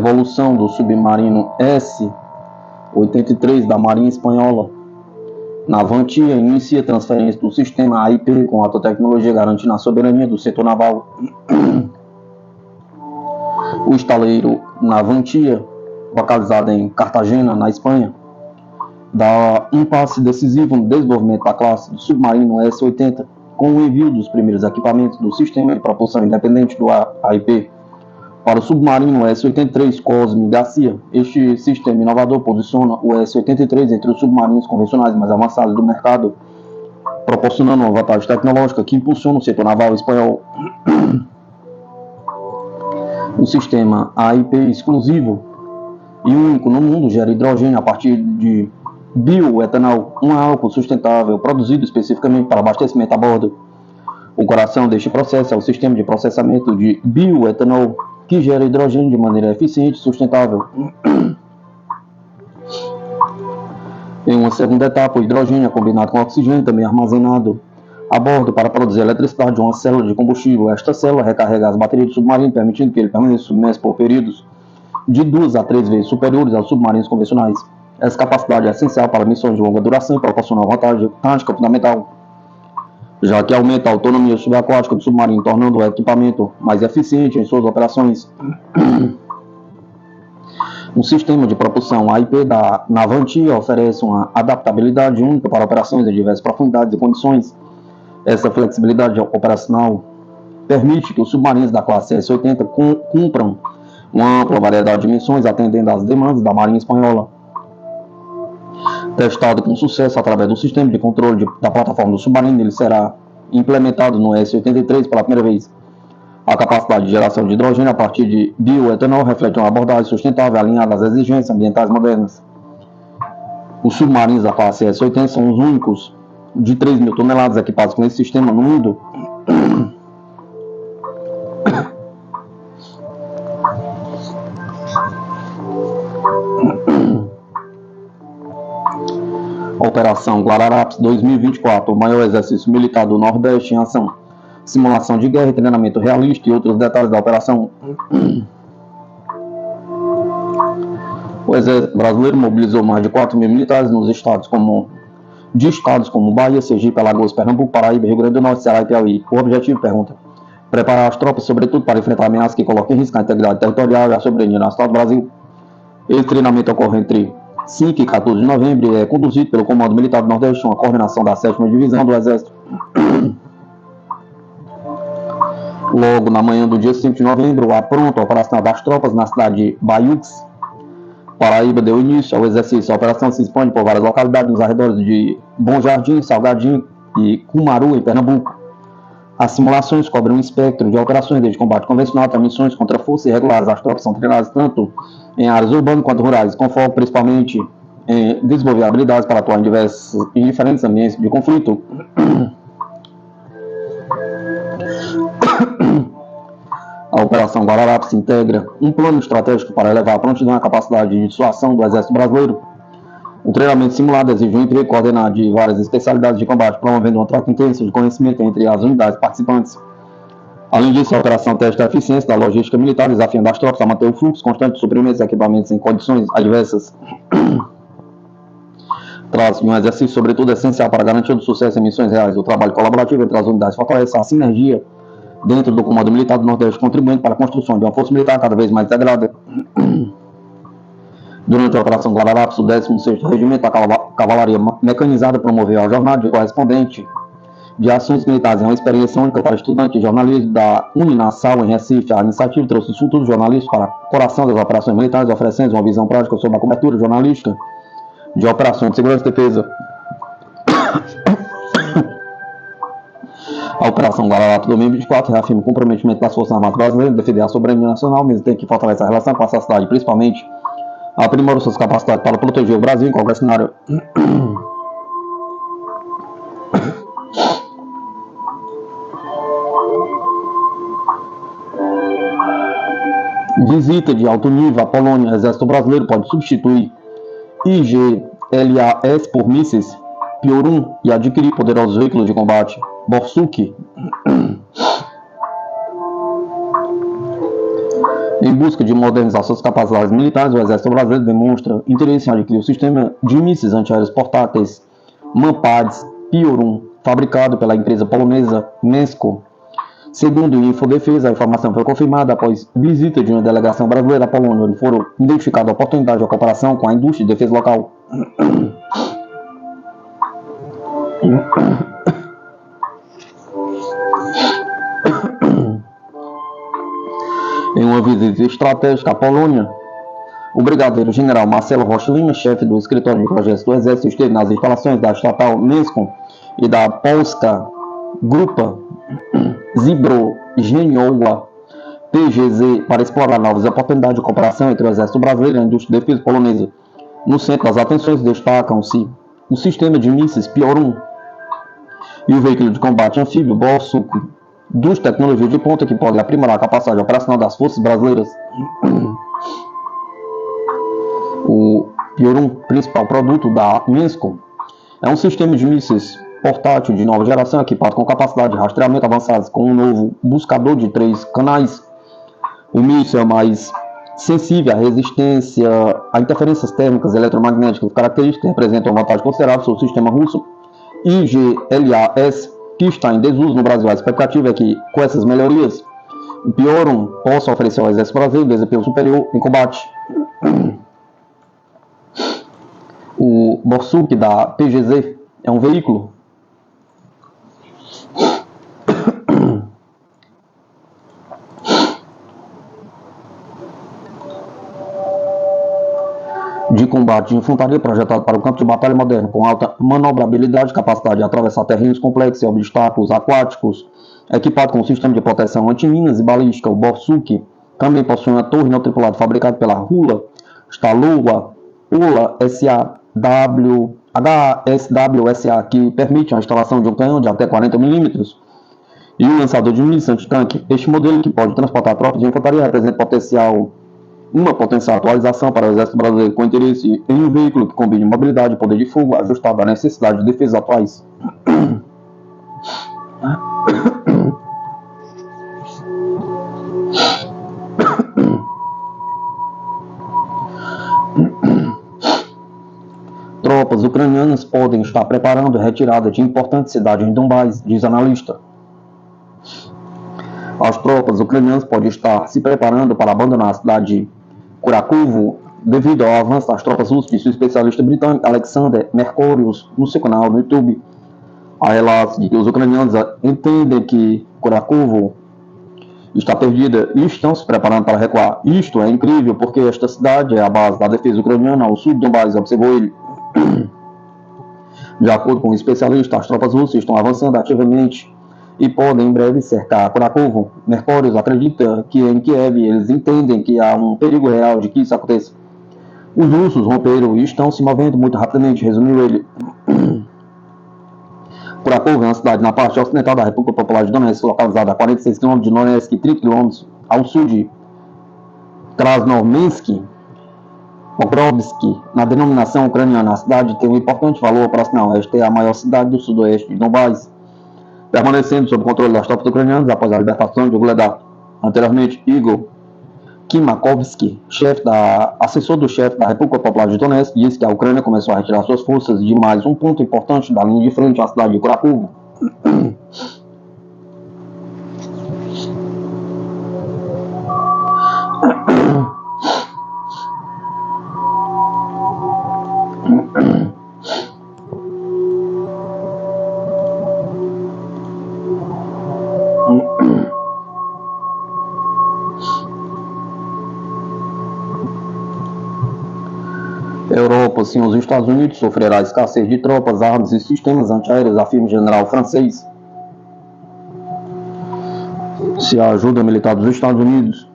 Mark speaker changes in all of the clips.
Speaker 1: evolução do submarino S-83 da Marinha Espanhola. Navantia inicia a transferência do sistema AIP com alta tecnologia garantindo a soberania do setor naval. O estaleiro Navantia, localizado em Cartagena, na Espanha, dá um passo decisivo no desenvolvimento da classe do submarino S-80, com o envio dos primeiros equipamentos do sistema de propulsão independente do AIP para o submarino S-83 Cosme Garcia. Este sistema inovador posiciona o S-83 entre os submarinos convencionais mais avançados do mercado, proporcionando uma vantagem tecnológica que impulsiona o setor naval espanhol. O sistema AIP exclusivo e único no mundo gera hidrogênio a partir de bioetanol, um álcool sustentável produzido especificamente para abastecimento a bordo. O coração deste processo é o sistema de processamento de bioetanol, que gera hidrogênio de maneira eficiente e sustentável. Em uma segunda etapa, o hidrogênio é combinado com oxigênio, também armazenado a bordo, para produzir eletricidade de uma célula de combustível. Esta célula recarrega as baterias do submarino, permitindo que ele permaneça submerso por períodos de 2 a 3 vezes superiores aos submarinos convencionais. Essa capacidade é essencial para missões de longa duração e proporciona uma vantagem tática fundamental, já que aumenta a autonomia subaquática do submarino, tornando o equipamento mais eficiente em suas operações. Um sistema de propulsão AIP da Navantia oferece uma adaptabilidade única para operações em diversas profundidades e condições. Essa flexibilidade operacional permite que os submarinos da classe S-80 cumpram uma ampla variedade de missões, atendendo às demandas da Marinha Espanhola. Testado com sucesso através do sistema de controle da plataforma do submarino, ele será implementado no S-83 pela primeira vez. A capacidade de geração de hidrogênio a partir de bioetanol reflete uma abordagem sustentável alinhada às exigências ambientais modernas. Os submarinos da classe S-80 são os únicos de 3 mil toneladas equipados com esse sistema no mundo. Operação Guararapes 2024, o maior exercício militar do Nordeste em ação. Simulação de guerra e treinamento realista e outros detalhes da operação. O Exército Brasileiro mobilizou mais de 4 mil militares nos estados como Bahia, Sergipe, Alagoas, Pernambuco, Paraíba, Rio Grande do Norte, Ceará e Piauí. O objetivo, pergunta, preparar as tropas, sobretudo para enfrentar ameaças que coloquem em risco a integridade territorial e a soberania nacional do Brasil. Esse treinamento ocorre entre 5 e 14 de novembro e é conduzido pelo Comando Militar do Nordeste, uma coordenação da 7ª Divisão do Exército. Logo na manhã do dia 5 de novembro, a pronta operação das tropas na cidade de Baiux, Paraíba, deu início ao exercício. A operação se expande por várias localidades nos arredores de Bom Jardim, Salgadinho e Cumaru, em Pernambuco. As simulações cobrem um espectro de operações desde combate convencional até missões contra forças irregulares. As tropas são treinadas tanto em áreas urbanas quanto rurais, com foco principalmente em desenvolver habilidades para atuar em diferentes ambientes de conflito. A Operação Guararapes integra um plano estratégico para elevar a prontidão e a capacidade de dissuasão do Exército Brasileiro. O treinamento simulado exige um emprego coordenado de várias especialidades de combate, promovendo uma troca intensa de conhecimento entre as unidades participantes. Além disso, a operação testa a eficiência da logística militar, desafiando as tropas a manter o fluxo constante de suprimentos e equipamentos em condições adversas. Trata-se de um exercício, sobretudo, essencial para a garantia do sucesso em missões reais. O trabalho colaborativo entre as unidades fortalece a sinergia dentro do Comando Militar do Nordeste, contribuindo para a construção de uma força militar cada vez mais integrada. Durante a Operação Guararapes, o 16º Regimento da Cavalaria Mecanizada promoveu a jornada de correspondente de assuntos militares. É uma experiência única para estudantes de jornalismo da Uninasal, em Recife. A iniciativa trouxe os futuros jornalistas para o coração das operações militares, oferecendo uma visão prática sobre a cobertura jornalística de operações de segurança e defesa. A Operação Guararapes 2024 reafirma o comprometimento das Forças Armadas Brasileiras de defender a soberania nacional, ao mesmo tempo que fortalece a relação com a sociedade, principalmente aprimora suas capacidades para proteger o Brasil em qualquer cenário. Visita de alto nível à Polônia. O Exército Brasileiro pode substituir IGLAS por mísseis Piorun e adquirir poderosos veículos de combate Borsuk. Em busca de modernizar suas capacidades militares, o Exército Brasileiro demonstra interesse em adquirir o sistema de mísseis antiaéreos portáteis MAPADS Piorum, fabricado pela empresa polonesa Mesco. Segundo o Infodefesa, a informação foi confirmada após visita de uma delegação brasileira à Polônia, onde foram identificadas oportunidades de cooperação com a indústria de defesa local. Em uma visita estratégica à Polônia, o brigadeiro-general Marcelo Rocha Lima, chefe do escritório de projetos do Exército, esteve nas instalações da estatal Mesco e da Polska Grupa Zbrojeniowa PGZ para explorar novas oportunidades de cooperação entre o Exército Brasileiro e a indústria de defesa polonesa. No centro das atenções destacam-se o sistema de mísseis Piorum e o veículo de combate anfíbio Borsuk, duas tecnologias de ponta que podem aprimorar a capacidade operacional das forças brasileiras. O Piorum, principal produto da Mesco, é um sistema de mísseis portátil de nova geração equipado com capacidade de rastreamento avançadas com um novo buscador de 3 canais. O míssil é mais sensível à resistência a interferências térmicas e eletromagnéticas, características que representam uma vantagem considerável sobre o sistema russo IGLAS, que está em desuso no Brasil. A expectativa é que, com essas melhorias, o Piorum possa oferecer ao Exército Brasileiro um desempenho superior em combate. O Borsuk da PGZ é um veículo de combate de infantaria projetado para o campo de batalha moderno, com alta manobrabilidade, capacidade de atravessar terrenos complexos e obstáculos aquáticos, equipado com um sistema de proteção anti-minas e balística. O Borsuk também possui uma torre não tripulada fabricada pela Hula Stalowa Ula HSWSA, que permite a instalação de um canhão de até 40 mm e um lançador de mísseis antitanque. Este modelo, que pode transportar tropas de infantaria, representa uma potencial atualização para o Exército Brasileiro, com interesse em um veículo que combine mobilidade e poder de fogo ajustado à necessidade de defesa atuais. Tropas ucranianas podem estar preparando a retirada de importantes cidades em Donbás, diz analista. As tropas ucranianas podem estar se preparando para abandonar a cidade de Kurakovo devido ao avanço das tropas russas, disse o especialista britânico Alexander Mercurius no seu canal no YouTube. Há relatos de que os ucranianos entendem que Kurakovo está perdida e estão se preparando para recuar. Isto é incrível, porque esta cidade é a base da defesa ucraniana ao sul de Donbás, observou ele. De acordo com o especialista, as tropas russas estão avançando ativamente e podem em breve cercar Kurakovo. Mercurius acredita que em Kiev eles entendem que há um perigo real de que isso aconteça. Os russos romperam e estão se movendo muito rapidamente, resumiu ele. Kurakovo é uma cidade na parte ocidental da República Popular de Donetsk, localizada a 46 km de Donetsk e 30 km ao sul de Krasnomensk, Pokrovsk. Na denominação ucraniana, a cidade tem um importante valor operacional. Esta é a maior cidade do sudoeste de Donbás, permanecendo sob controle das tropas ucranianas após a libertação de Vuhledar. Anteriormente, Igor Kimakovsky, assessor do chefe da República Popular de Donetsk, disse que a Ucrânia começou a retirar suas forças de mais um ponto importante da linha de frente à cidade de Kurakovo. Europa, sim, os Estados Unidos sofrerá escassez de tropas, armas e sistemas antiaéreos, afirma o general francês. Se a ajuda militar dos Estados Unidos,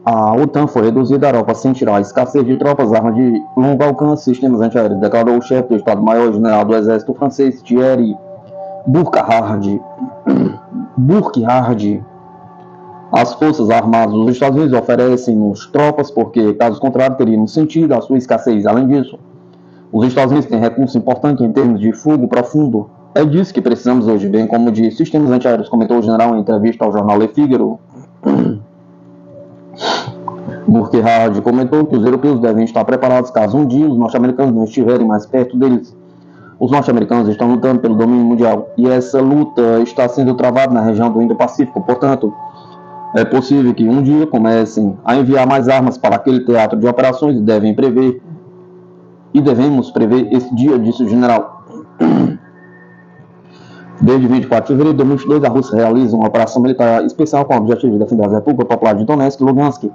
Speaker 1: a OTAN foi reduzida, a Europa sentirá a escassez de tropas, armas de longo alcance e sistemas antiaéreos, declarou o chefe do Estado-Maior-General do Exército francês, Thierry Burkhardt. As Forças Armadas dos Estados Unidos oferecem-nos tropas porque, caso contrário, teríamos sentido a sua escassez. Além disso, os Estados Unidos têm recursos importantes em termos de fogo profundo. É disso que precisamos hoje, bem como de sistemas antiaéreos, comentou o general em entrevista ao jornal Le Figaro. Burkhardt comentou que os europeus devem estar preparados caso um dia os norte-americanos não estiverem mais perto deles. Os norte-americanos estão lutando pelo domínio mundial e essa luta está sendo travada na região do Indo-Pacífico. Portanto, é possível que um dia comecem a enviar mais armas para aquele teatro de operações e devemos prever esse dia, disse o general. Desde 24 de fevereiro de 2022, a Rússia realiza uma operação militar especial com o objetivo de defender as repúblicas populares de Donetsk e Lugansk,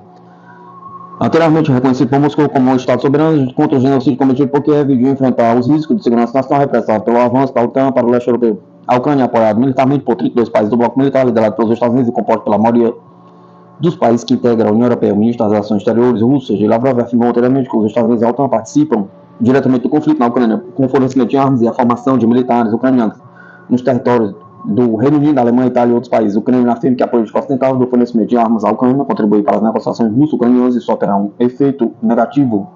Speaker 1: anteriormente reconhecido por Moscou como um Estado soberano, contra o genocídio cometido por Kiev e de enfrentar os riscos de segurança nacional representados pelo avanço da OTAN para o leste europeu. A Ucrânia é apoiada militarmente por 32 países do bloco militar, liderado pelos Estados Unidos e composto pela maioria dos países que integram a União Europeia. O ministro das Relações Exteriores russo, Sergei Lavrov, afirmou anteriormente que os Estados Unidos e a OTAN participam diretamente do conflito na Ucrânia, com o fornecimento de armas e a formação de militares ucranianos nos territórios do Reino Unido, da Alemanha, Itália e outros países. O Kremlin afirma que a política ocidental do fornecimento de armas à Ucrânia contribui para as negociações russo-ucranianas e só terá um efeito negativo.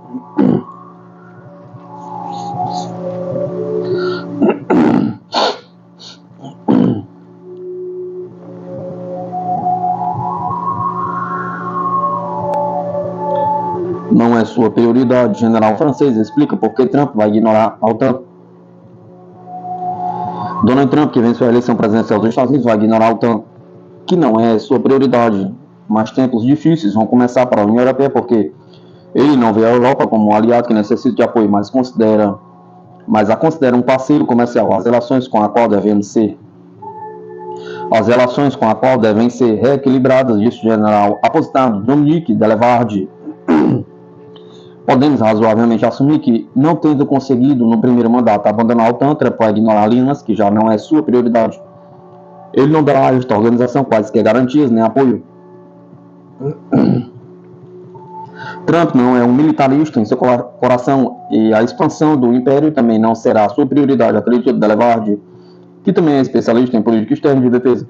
Speaker 1: Não é sua prioridade. O general francês explica por que Trump vai ignorar a OTAN. Donald Trump, que venceu a eleição presidencial dos Estados Unidos, vai ignorar a OTAN, que não é sua prioridade. Mas tempos difíceis vão começar para a União Europeia, porque ele não vê a Europa como um aliado que necessita de apoio, mas a considera um parceiro comercial. As relações com a qual devem ser reequilibradas, disse o general aposentado Dominique Delevard. Podemos razoavelmente assumir que, não tendo conseguido no primeiro mandato abandonar a OTAN, Trump vai ignorar alianças que já não é sua prioridade. Ele não dará a esta organização quaisquer garantias nem apoio. Trump não é um militarista em seu coração e a expansão do império também não será sua prioridade, acredita Delevard, que também é especialista em política externa e de defesa.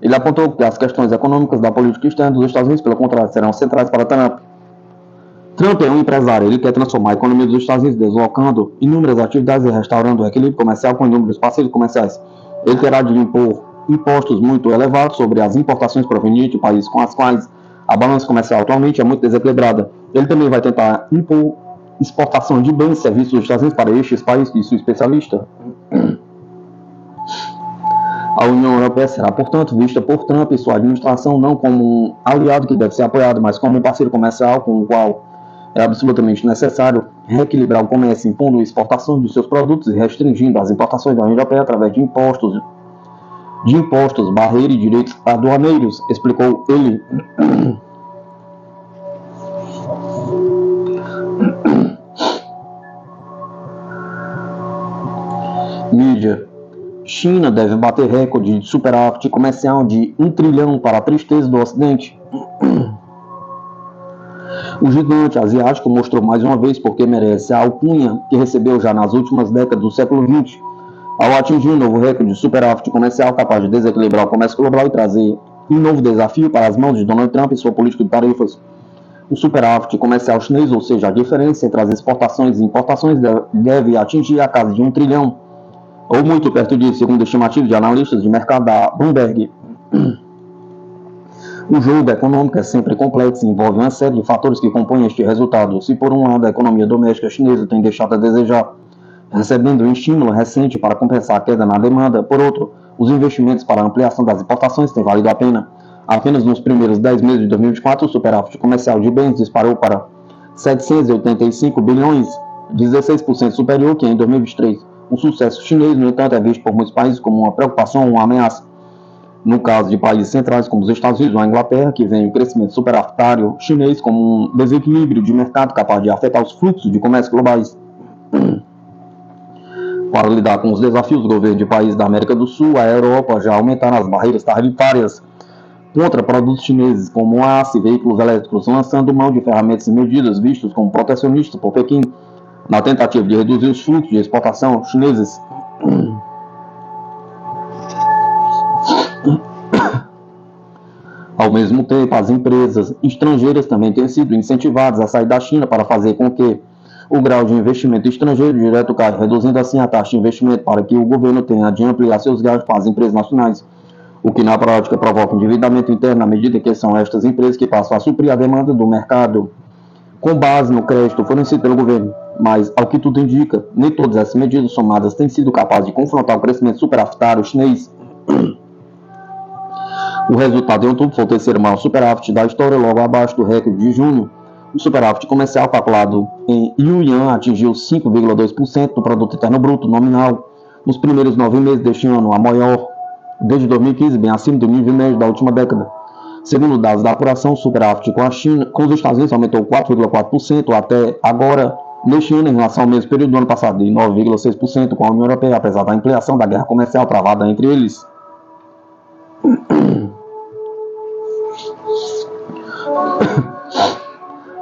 Speaker 1: Ele apontou que as questões econômicas da política externa dos Estados Unidos, pelo contrário, serão centrais para Trump. Trump é um empresário, ele quer transformar a economia dos Estados Unidos deslocando inúmeras atividades e restaurando o equilíbrio comercial com inúmeros parceiros comerciais. Ele terá de impor impostos muito elevados sobre as importações provenientes de países com as quais a balança comercial atualmente é muito desequilibrada. Ele também vai tentar impor exportação de bens e serviços dos Estados Unidos para estes países, disse o especialista. A União Europeia será, portanto, vista por Trump e sua administração não como um aliado que deve ser apoiado, mas como um parceiro comercial com o qual é absolutamente necessário reequilibrar o comércio, impondo exportações de seus produtos e restringindo as importações da União Europeia através de impostos, barreiras e direitos aduaneiros, explicou ele. Mídia. China deve bater recorde de superávit comercial de 1 trilhão para a tristeza do Ocidente. O gigante asiático mostrou mais uma vez porque merece a alcunha que recebeu já nas últimas décadas do século XX, ao atingir um novo recorde de superávit comercial capaz de desequilibrar o comércio global e trazer um novo desafio para as mãos de Donald Trump e sua política de tarifas. O superávit comercial chinês, ou seja, a diferença entre as exportações e importações, deve atingir a casa de 1 trilhão, ou muito perto disso, segundo a estimativa de analistas de mercado da Bloomberg. O jogo econômico é sempre complexo e envolve uma série de fatores que compõem este resultado. Se por um lado a economia doméstica chinesa tem deixado a desejar, recebendo um estímulo recente para compensar a queda na demanda, por outro, os investimentos para a ampliação das importações têm valido a pena. Apenas nos primeiros 10 meses de 2024, o superávit comercial de bens disparou para 785 bilhões, 16% superior que em 2023. O sucesso chinês, no entanto, é visto por muitos países como uma preocupação ou uma ameaça. No caso de países centrais como os Estados Unidos ou a Inglaterra, que vem o crescimento superavitário chinês como um desequilíbrio de mercado capaz de afetar os fluxos de comércio globais. Para lidar com os desafios do governo de países da América do Sul, a Europa já aumentaram as barreiras tarifárias contra produtos chineses como aço e veículos elétricos, lançando mão de ferramentas e medidas vistas como protecionistas por Pequim, na tentativa de reduzir os fluxos de exportação chineses. Ao mesmo tempo, as empresas estrangeiras também têm sido incentivadas a sair da China para fazer com que o grau de investimento estrangeiro direto caia, reduzindo assim a taxa de investimento para que o governo tenha de ampliar seus gastos com as empresas nacionais. o que na prática provoca endividamento interno à medida que são estas empresas que passam a suprir a demanda do mercado com base no crédito fornecido pelo governo. Mas, ao que tudo indica, nem todas essas medidas somadas têm sido capazes de confrontar o crescimento superavitário chinês. O resultado em outubro foi o terceiro maior superávit da história, logo abaixo do recorde de junho. O superávit comercial calculado em yuan atingiu 5,2% do produto interno bruto nominal nos primeiros 9 meses deste ano, a maior desde 2015, bem acima do nível médio da última década. Segundo dados da apuração, o superávit com a China, com os Estados Unidos aumentou 4,4% até agora neste ano em relação ao mesmo período do ano passado, e 9,6% com a União Europeia, apesar da ampliação da guerra comercial travada entre eles.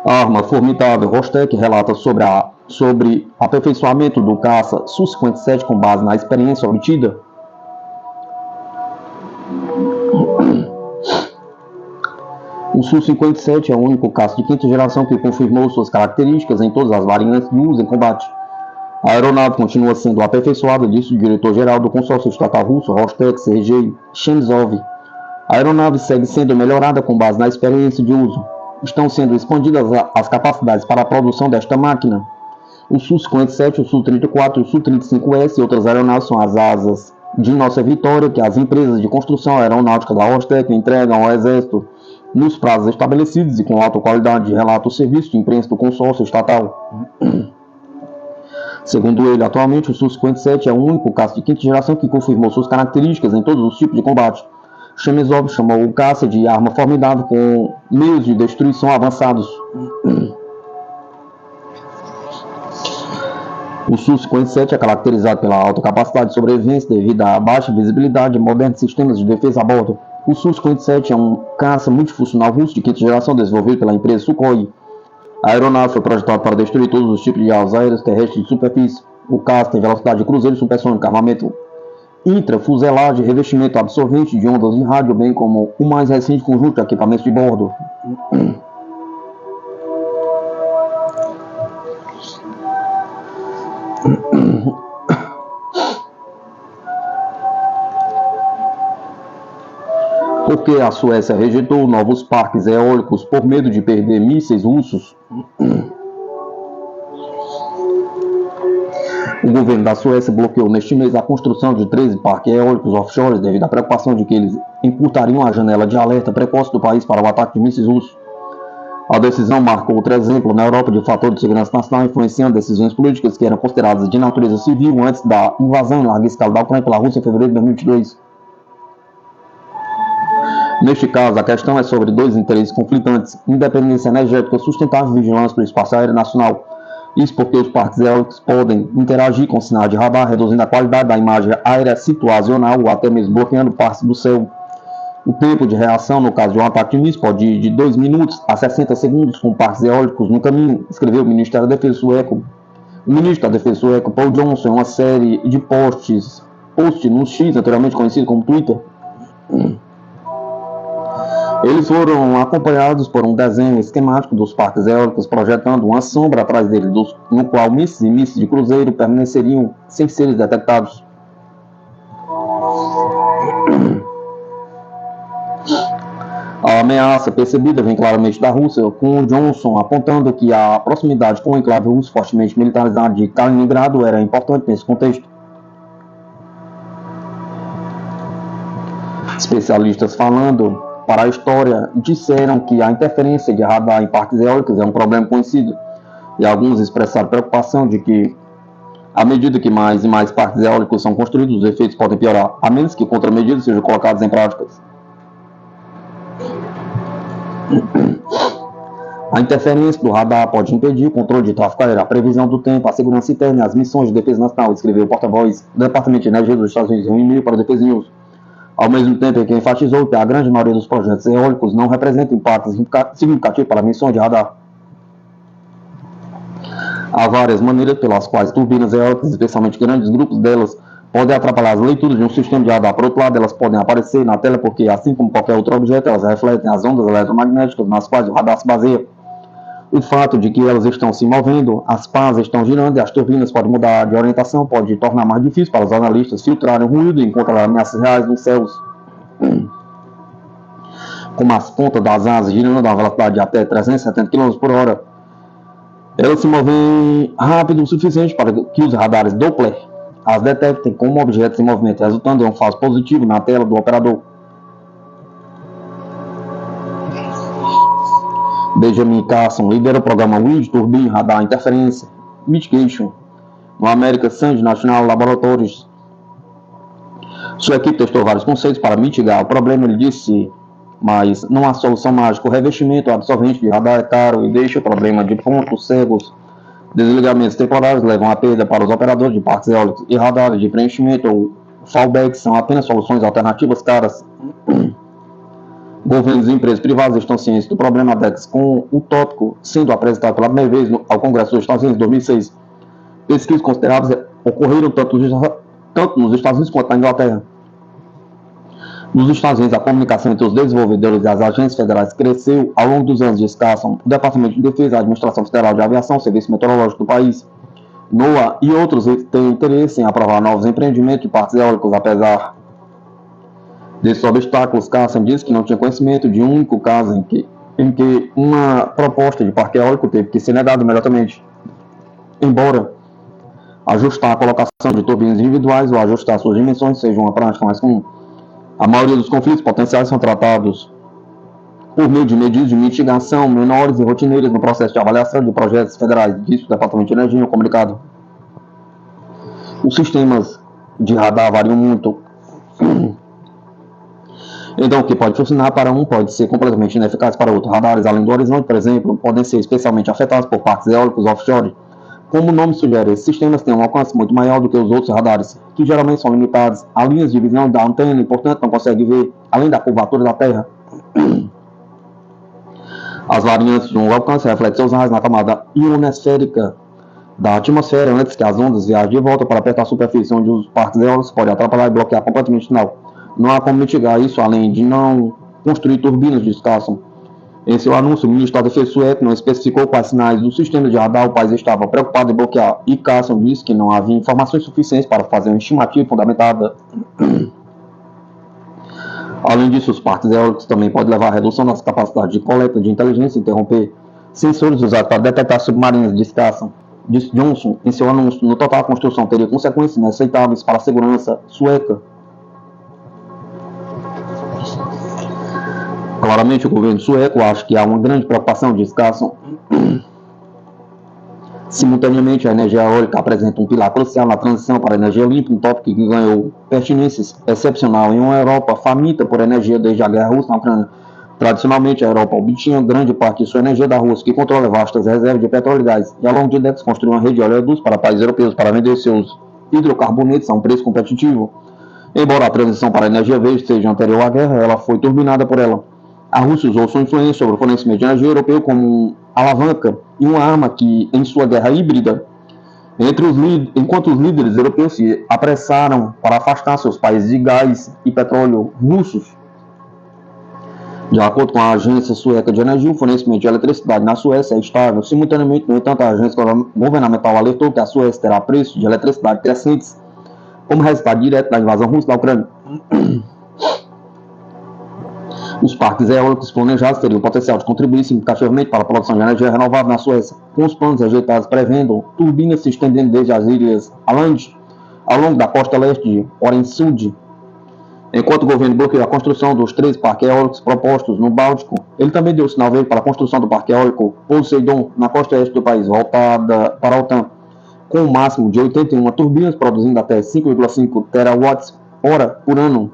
Speaker 1: A arma formidável Rostec relata sobre aperfeiçoamento do caça Su-57 com base na experiência obtida. O Su-57 é o único caça de quinta geração que confirmou suas características em todas as variantes de uso em combate. A aeronave continua sendo aperfeiçoada, disse o diretor-geral do consórcio estatal russo Rostec, Sergei Shenzov. A aeronave segue sendo melhorada com base na experiência de uso. Estão sendo expandidas as capacidades para a produção desta máquina. O Su-57, o Su-34 e o Su-35S e outras aeronaves são as asas de nossa vitória que as empresas de construção aeronáutica da Rostec entregam ao Exército nos prazos estabelecidos e com alta qualidade, relata o serviço de imprensa do consórcio estatal. Segundo ele, atualmente o Su-57 é o único caça de quinta geração que confirmou suas características em todos os tipos de combate. Shenzov chamou o caça de arma formidável com meios de destruição avançados. O Su-57 é caracterizado pela alta capacidade de sobrevivência devido à baixa visibilidade e modernos sistemas de defesa a bordo. O Su-57 é um caça multifuncional russo de quinta geração desenvolvido pela empresa Sukhoi. A aeronave foi projetada para destruir todos os tipos de alvos aéreos, terrestres e de superfície. O caça tem velocidade de cruzeiro supersônico, armamento intrafuselagem, revestimento absorvente de ondas de rádio, bem como o mais recente conjunto de equipamentos de bordo. Porque a Suécia rejeitou novos parques eólicos por medo de perder mísseis russos. O governo da Suécia bloqueou neste mês a construção de 13 parques eólicos offshore devido à preocupação de que eles encurtariam a janela de alerta precoce do país para o ataque de mísseis russos. A decisão marcou outro exemplo na Europa de fator de segurança nacional influenciando decisões políticas que eram consideradas de natureza civil antes da invasão em larga escala da Ucrânia pela Rússia em fevereiro de 2022. Neste caso, a questão é sobre dois interesses conflitantes: independência energética sustentável e vigilância do espaço aéreo nacional. Isso porque os parques eólicos podem interagir com sinais de radar, reduzindo a qualidade da imagem aérea situacional ou até mesmo bloqueando partes do céu. O tempo de reação no caso de um ataque de míssil pode ir de 2 minutos a 60 segundos com parques eólicos no caminho, escreveu o Ministério da Defesa sueco. O ministro da Defesa sueco, Paul Johnson, em uma série de posts no X, anteriormente conhecido como Twitter. Eles foram acompanhados por um desenho esquemático dos parques eólicos projetando uma sombra atrás dele, no qual mísseis e mísseis de cruzeiro permaneceriam sem ser detectados. A ameaça percebida vem claramente da Rússia, com Johnson apontando que a proximidade com o enclave russo fortemente militarizado de Kaliningrado era importante nesse contexto. Especialistas falando para a história disseram que a interferência de radar em parques eólicos é um problema conhecido, e alguns expressaram preocupação de que, à medida que mais e mais parques eólicos são construídos, os efeitos podem piorar, a menos que contramedidas sejam colocadas em práticas. A interferência do radar pode impedir o controle de tráfego aéreo, a previsão do tempo, a segurança interna e as missões de defesa nacional, escreveu o porta-voz do Departamento de Energia dos Estados Unidos em um e-mail para o Defesa News. Ao mesmo tempo em que enfatizou que a grande maioria dos projetos eólicos não representa impacto significativo para missões de radar. Há várias maneiras pelas quais turbinas eólicas, especialmente grandes grupos delas, podem atrapalhar as leituras de um sistema de radar. Por outro lado, elas podem aparecer na tela porque, assim como qualquer outro objeto, elas refletem as ondas eletromagnéticas nas quais o radar se baseia. O fato de que elas estão se movendo, as pás estão girando e as turbinas podem mudar de orientação pode tornar mais difícil para os analistas filtrarem o ruído e encontrar ameaças reais nos céus. como as pontas das asas girando a velocidade de até 370 km por hora. Elas se movem rápido o suficiente para que os radares Doppler as detectem como objetos em movimento, resultando em um falso positivo na tela do operador. Benjamin Carson lidera o programa Wind Turbine Radar Interference Mitigation no American Sand National Laboratories. Sua equipe testou vários conceitos para mitigar o problema, ele disse, mas não há solução mágica. O revestimento absorvente de radar é caro e deixa o problema de pontos cegos. Desligamentos temporários levam à perda para os operadores de parques eólicos e radares de preenchimento ou fallback são apenas soluções alternativas caras. Governos e empresas privadas estão cientes do problema há décadas, com o tópico sendo apresentado pela primeira vez ao Congresso dos Estados Unidos em 2006. Pesquisas consideráveis ocorreram tanto nos Estados Unidos quanto na Inglaterra. Nos Estados Unidos, a comunicação entre os desenvolvedores e as agências federais cresceu ao longo dos anos de Carson. O Departamento de Defesa, a Administração Federal de Aviação, o Serviço Meteorológico do país, NOAA e outros têm interesse em aprovar novos empreendimentos de parques eólicos. Apesar desses obstáculos, Carson disse que não tinha conhecimento de um único caso em que uma proposta de parque eólico teve que ser negada imediatamente. Embora ajustar a colocação de turbinas individuais ou ajustar suas dimensões seja uma prática mais comum, a maioria dos conflitos potenciais são tratados por meio de medidas de mitigação menores e rotineiras no processo de avaliação de projetos federais, disse o Departamento de Energia em um comunicado. Os sistemas de radar variam muito. Então, o que pode funcionar para um pode ser completamente ineficaz para outro. Radares além do horizonte, por exemplo, podem ser especialmente afetados por parques eólicos offshore. Como o nome sugere, esses sistemas têm um alcance muito maior do que os outros radares, que geralmente são limitados a linhas de visão da antena e, portanto, não conseguem ver além da curvatura da Terra. As variantes de um alcance refletem seus raios na camada ionosférica da atmosfera antes que as ondas viajem de volta para perto da superfície, onde os parques eólicos podem atrapalhar e bloquear completamente o sinal. Não há como mitigar isso, além de não construir turbinas de Carson. Em seu anúncio, o ministro da Defesa sueco não especificou quais sinais do sistema de radar o país estava preocupado em bloquear, e Carson disse que não havia informações suficientes para fazer uma estimativa fundamentada. Além disso, os parques eólicos também podem levar à redução das capacidades de coleta de inteligência e interromper sensores usados para detectar submarinos, disse Carson. Disse Johnson em seu anúncio. No total, a construção teria consequências inaceitáveis para a segurança sueca. Claramente, o governo sueco acha que há uma grande preocupação, diz Carson. Simultaneamente, a energia eólica apresenta um pilar crucial na transição para a energia limpa, um tópico que ganhou pertinência excepcional em uma Europa faminta por energia desde a guerra russa na Ucrânia. Tradicionalmente, a Europa obtinha grande parte de sua energia da Rússia, que controla vastas reservas de petróleo e gás, e ao longo de décadas construiu uma rede de oleodutos para países europeus para vender seus hidrocarbonetos a um preço competitivo. Embora a transição para a energia verde seja anterior à guerra, ela foi turbinada por ela. A Rússia usou sua influência sobre o fornecimento de energia europeu como alavanca e uma arma que, em sua guerra híbrida, enquanto os líderes europeus se apressaram para afastar seus países de gás e petróleo russos. De acordo com a Agência Sueca de Energia, o fornecimento de eletricidade na Suécia é estável. Simultaneamente, no entanto, a agência governamental alertou que a Suécia terá preços de eletricidade crescentes como resultado direto da invasão russa da Ucrânia. Os parques eólicos planejados teriam o potencial de contribuir significativamente para a produção de energia renovável na Suécia, com os planos rejeitados prevendo turbinas se estendendo desde as ilhas Åland ao longo da costa leste de Øresund. Enquanto o governo bloqueou a construção dos 3 parques eólicos propostos no Báltico, ele também deu sinal verde para a construção do parque eólico Poseidon na costa oeste do país, voltada para a OTAN, com um máximo de 81 turbinas, produzindo até 5,5 terawatts-hora por ano.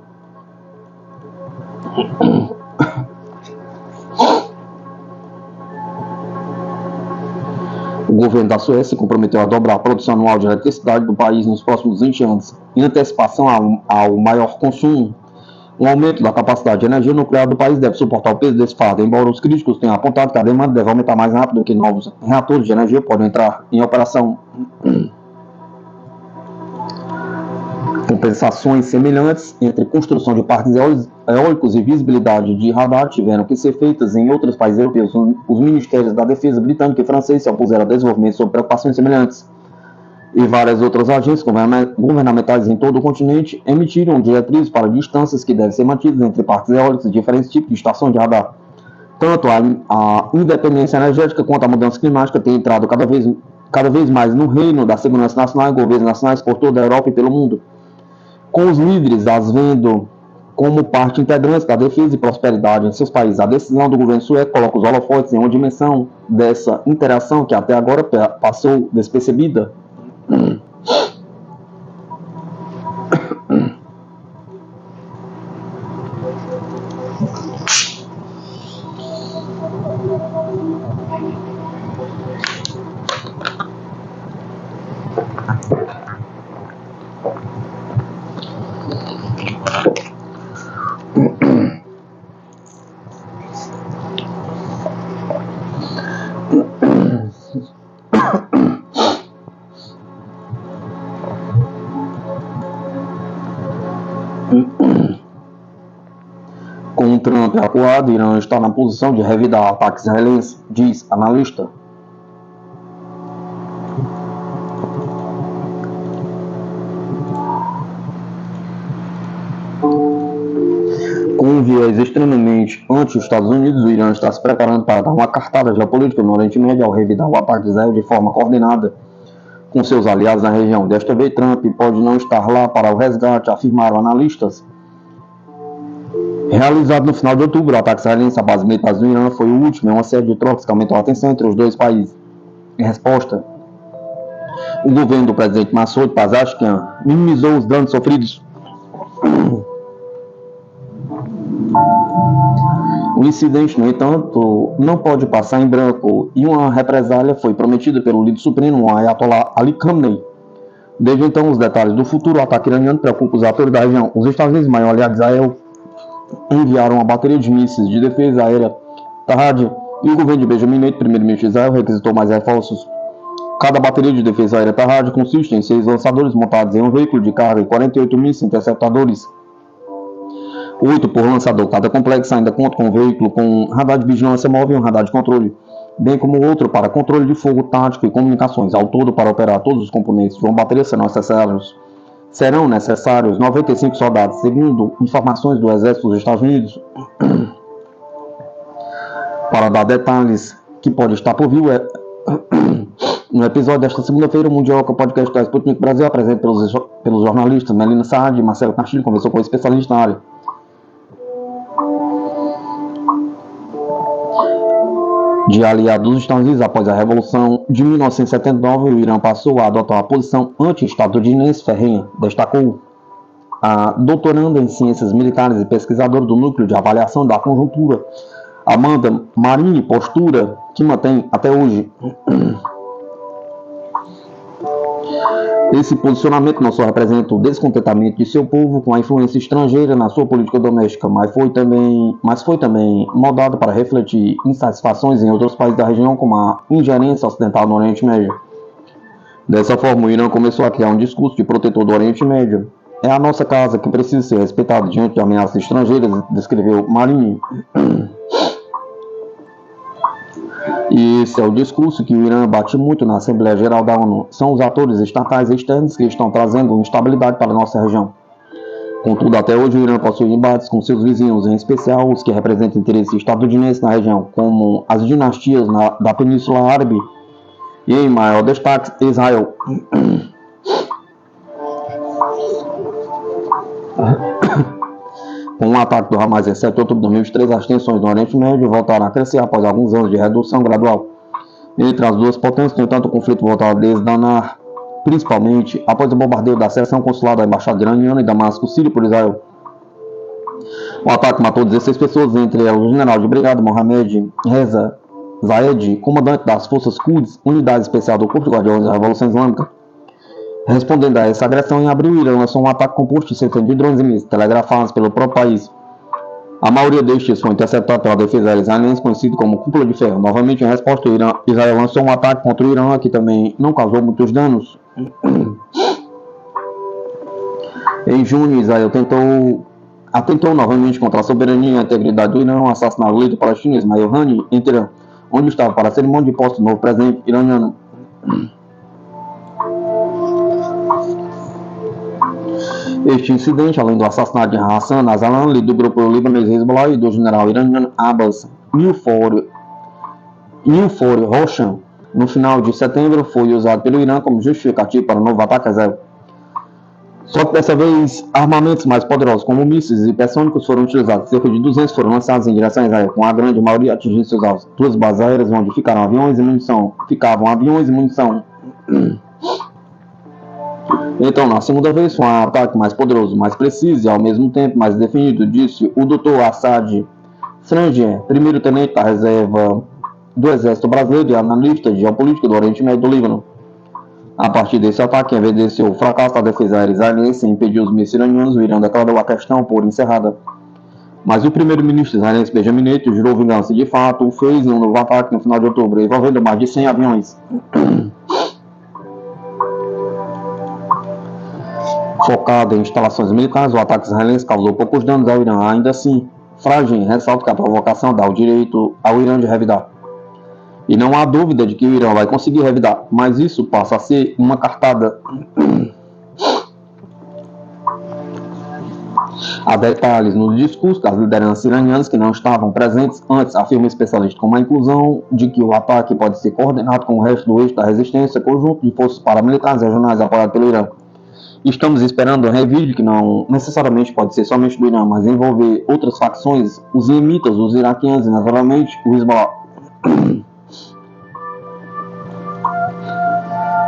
Speaker 1: O governo da Suécia se comprometeu a dobrar a produção anual de eletricidade do país nos próximos 20 anos, em antecipação ao maior consumo. Um aumento da capacidade de energia nuclear do país deve suportar o peso desse fardo, embora os críticos tenham apontado que a demanda deve aumentar mais rápido que novos reatores de energia podem entrar em operação. Compensações semelhantes entre construção de parques eólicos e visibilidade de radar tiveram que ser feitas em outros países europeus. Os ministérios da defesa britânica e francês se opuseram ao desenvolvimento sob preocupações semelhantes. e várias outras agências governamentais em todo o continente emitiram diretrizes para distâncias que devem ser mantidas entre parques eólicos e diferentes tipos de estações de radar. Tanto a independência energética quanto a mudança climática têm entrado cada vez mais no reino da segurança nacional e governos nacionais por toda a Europa e pelo mundo, com os líderes as vendo como parte integrante da defesa e prosperidade em seus países. A decisão do governo sueco coloca os holofotes em uma dimensão dessa interação que até agora passou despercebida. Com Trump acuado, Irã está na posição de revidar ataques israelenses, diz analista. Com um viés extremamente anti-Estados Unidos, o Irã está se preparando para dar uma cartada geopolítica no Oriente Médio ao revidar o ataque de Israel de forma coordenada com seus aliados na região. Desta vez, Trump pode não estar lá para o resgate, afirmaram analistas. Realizado no final de outubro, o ataque israelense à base militar do Irã foi o último em uma série de trocas que aumentou a tensão entre os dois países. Em resposta, o governo do presidente Massoud Pezeshkian minimizou os danos sofridos. O incidente, no entanto, não pode passar em branco e uma represália foi prometida pelo líder supremo, Ayatollah Ali Khamenei. Desde então, os detalhes do futuro ataque iraniano preocupam os atores da região. Os Estados Unidos, maior aliado de Israel, enviaram uma bateria de mísseis de defesa aérea Tahad e o governo de Benjamin Netanyahu, primeiro-ministro de Israel, requisitou mais reforços. Cada bateria de defesa aérea Tahad consiste em 6 lançadores montados em um veículo de carga e 48 mísseis interceptadores. 8 por lançador. Cada complexo ainda conta com um veículo com radar de vigilância móvel e um radar de controle, bem como outro para controle de fogo tático e comunicações. Ao todo, para operar todos os componentes de uma bateria serão necessários 95 soldados, segundo informações do Exército dos Estados Unidos. Para dar detalhes que pode estar por vir, no episódio desta segunda-feira, o Mundioca Podcast da Sputnik Brasil, apresentado pelos jornalistas Melina Saad e Marcelo Castilho, conversou com o especialista na área. De aliado dos Estados Unidos após a Revolução de 1979, o Irã passou a adotar uma posição anti-estadunidense ferrenha, destacou a doutoranda em Ciências Militares e pesquisadora do Núcleo de Avaliação da Conjuntura, Amanda Marini, postura que mantém até hoje. Esse posicionamento não só representa o descontentamento de seu povo com a influência estrangeira na sua política doméstica, mas foi também moldado para refletir insatisfações em outros países da região, como a ingerência ocidental no Oriente Médio. Dessa forma, o Irã começou a criar um discurso de protetor do Oriente Médio. É a nossa casa que precisa ser respeitada diante de ameaças estrangeiras, descreveu Marini. E esse é o discurso que o Irã bate muito na Assembleia Geral da ONU. São os atores estatais e externos que estão trazendo instabilidade para a nossa região. Contudo, até hoje o Irã possui embates com seus vizinhos, em especial os que representam interesses estadunidenses na região, como as dinastias da Península Árabe e, em maior destaque, Israel. Com o ataque do Hamas em 7 de outubro de 2023, as tensões no Oriente Médio voltaram a crescer após alguns anos de redução gradual entre as duas potências. No entanto, o conflito voltou a desdanar, principalmente após o bombardeio da seção consular da Embaixada Iraniana em Damasco, Síria, por Israel. O ataque matou 16 pessoas, entre elas o general de brigada Mohamed Reza Zayed, comandante das Forças Quds, unidade especial do Corpo de Guardiões da Revolução Islâmica. Respondendo a essa agressão, em abril, o Irã lançou um ataque composto de centenas de drones e mísseis telegrafados pelo próprio país. A maioria destes foi interceptada pela defesa aérea israelense, conhecido como Cúpula de Ferro. Novamente, em resposta, Israel lançou um ataque contra o Irã, que também não causou muitos danos. Em junho, Israel atentou novamente contra a soberania e a integridade do Irã, assassinando o líder palestino Ismail Haniyeh em Teherã, onde estava para a cerimônia de posse do novo presidente iraniano. Este incidente, além do assassinato de Hassan Nasrallah, do grupo libanês Hezbollah e do general iraniano Abbas Nilfour Roshan, no final de setembro, foi usado pelo Irã como justificativo para um novo ataque a Israel. Só que dessa vez, armamentos mais poderosos como mísseis e hipersônicos foram utilizados. Cerca de 200 foram lançados em direção a Israel, com a grande maioria atingindo seus alvos. Duas bases aéreas onde ficavam aviões e munição. Então, na segunda vez, foi um ataque mais poderoso, mais preciso e ao mesmo tempo mais definido, disse o Dr. Assad Frangier, primeiro-tenente da reserva do Exército Brasileiro e analista de geopolítica do Oriente Médio do Líbano. A partir desse ataque, evidenciou o fracasso da defesa aérea israelense em impedir os mísseis iranianos, o Irã declarou a questão por encerrada. Mas o primeiro-ministro israelense Benjamin Netanyahu jurou vingança e, de fato, fez um novo ataque no final de outubro, envolvendo mais de 100 aviões. Focado em instalações militares, o ataque israelense causou poucos danos ao Irã. Ainda assim, Fragin ressalta que a provocação dá o direito ao Irã de revidar. E não há dúvida de que o Irã vai conseguir revidar, mas isso passa a ser uma cartada. Há detalhes no discurso das lideranças iranianas que não estavam presentes antes, afirma o especialista, como a inclusão de que o ataque pode ser coordenado com o resto do eixo da resistência conjunto de forças paramilitares regionais apoiado pelo Irã. Estamos esperando um revide que não necessariamente pode ser somente do Irã, mas envolver outras facções, os iemitas, os iraquianos e, naturalmente, o Hezbollah.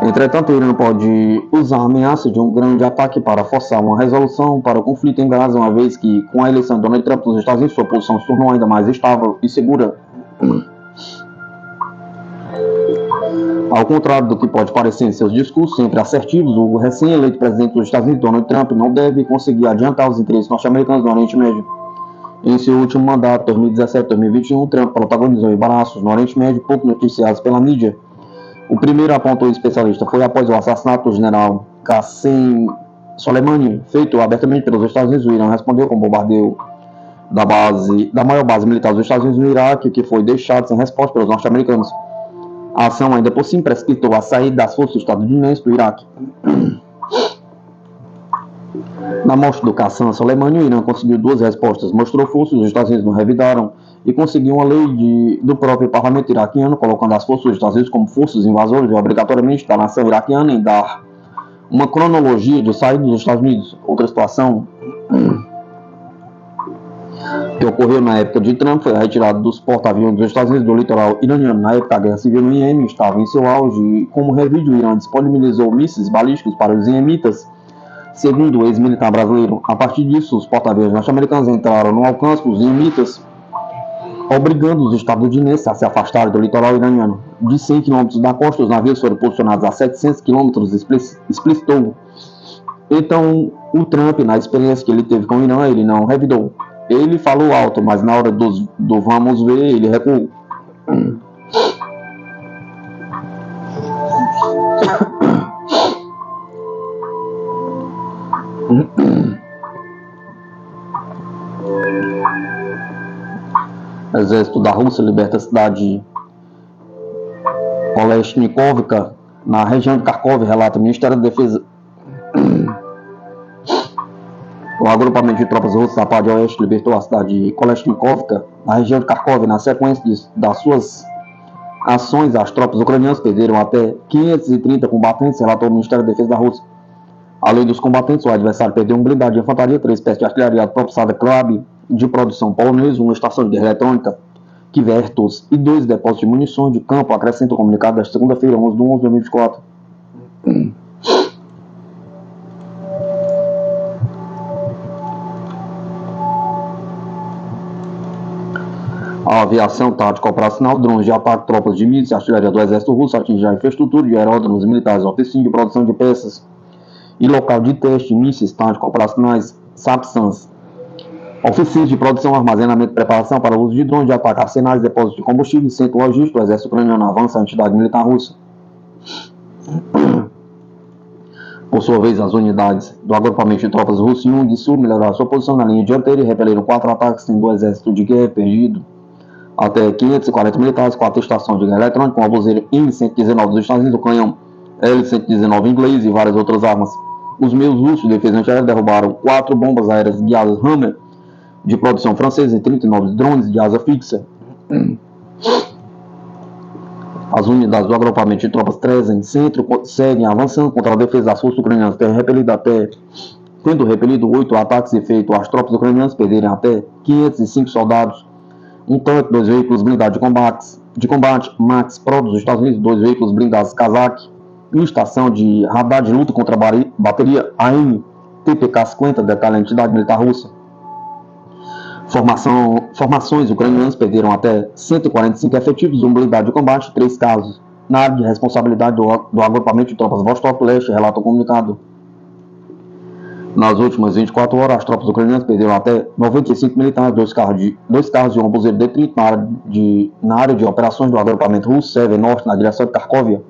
Speaker 1: Entretanto, o Irã pode usar a ameaça de um grande ataque para forçar uma resolução para o conflito em Gaza, uma vez que, com a eleição de Donald Trump nos Estados Unidos, sua posição se tornou ainda mais estável e segura. Ao contrário do que pode parecer em seus discursos sempre assertivos, o recém-eleito presidente dos Estados Unidos, Donald Trump, não deve conseguir adiantar os interesses norte-americanos no Oriente Médio. Em seu último mandato, 2017-2021, Trump protagonizou embaraços no Oriente Médio pouco noticiados pela mídia. O primeiro, apontou o especialista, foi após o assassinato do general Qasem Soleimani, feito abertamente pelos Estados Unidos. O Irã respondeu com o bombardeio da maior base militar dos Estados Unidos no Iraque, que foi deixado sem resposta pelos norte-americanos. A ação ainda por cima precipitou a saída das forças estadunidenses do Iraque. Na morte do Qasem Soleimani, o Irã conseguiu duas respostas. Mostrou força, os Estados Unidos não revidaram, e conseguiu uma lei do próprio parlamento iraquiano, colocando as forças dos Estados Unidos como forças invasoras e obrigatoriamente da nação iraquiana em dar uma cronologia de saída dos Estados Unidos. Outra situação que ocorreu na época de Trump foi a retirada dos porta-aviões dos Estados Unidos do litoral iraniano. Na época, a guerra civil no Iêmen estava em seu auge e, como revide, o Irã disponibilizou mísseis balísticos para os iemitas, segundo o ex-militar brasileiro. A partir disso, os porta-aviões norte-americanos entraram no alcance dos iemitas, obrigando os estadunidenses a se afastarem do litoral iraniano. De 100 km da costa, os navios foram posicionados a 700 km, explicitou. Então, o Trump, na experiência que ele teve com o Irã, ele não revidou. Ele falou alto, mas na hora do vamos ver, ele recuou. O exército da Rússia liberta a cidade Kolesnikovka, na região de Kharkov, relata o Ministério da Defesa. O agrupamento de tropas russas da parte oeste libertou a cidade de Kolesnikovka, na região de Kharkov. Na sequência das suas ações, as tropas ucranianas perderam até 530 combatentes, relatou o Ministério da Defesa da Rússia. Além dos combatentes, o adversário perdeu um blindado de infantaria, 3 peças de artilharia propulsada Krab de produção polonesa, uma estação de guerra eletrônica, Kivertos, e 2 depósitos de munições de campo, acrescenta o comunicado desta segunda-feira, 11 de 11 de 2024. A aviação tática operacional, drones de ataque, tropas de mísseis e artilharia do exército russo atingiram a infraestrutura de aeródromos militares, oficina de produção de peças e local de teste de mísseis táticos operacionais, SAPSANs, oficinas de produção, armazenamento e preparação para o uso de drones de ataque, arsenais, depósitos de combustível e centro logístico. O exército ucraniano avança a entidade militar russa. Por sua vez, as unidades do agrupamento de tropas russo em Yung Sul melhoraram sua posição na linha dianteira e repeliram 4 ataques, tendo o exército de guerra perdido até 540 militares, 4 estações de guerra eletrônica, com o abuseiro M119 dos Estados Unidos, o canhão L119 inglês e várias outras armas. Os meios russos de defesa antiaérea derrubaram 4 bombas aéreas guiadas Hammer de produção francesa e 39 drones de asa fixa. As unidades do agrupamento de tropas Trezen Centro seguem avançando contra a defesa das forças ucranianas, tendo repelido 8 ataques e feito as tropas ucranianas perderem até 505 soldados, um tanque, 2 veículos blindados de combate Max Pro dos Estados Unidos, 2 veículos blindados Kazakh, uma estação de radar de luta contra a bateria AM TPK-50, detalhe a entidade militar russa. Formações ucranianas perderam até 145 efetivos, uma unidade de combate, 3 casos. Na área de responsabilidade do agrupamento de tropas Vostok Leste, relata o comunicado. Nas últimas 24 horas, as tropas ucranianas perderam até 95 militares, 2 carros de um obuseiro detrito na área de operações do agrupamento russo Sever Norte, na direção de Kharkovia.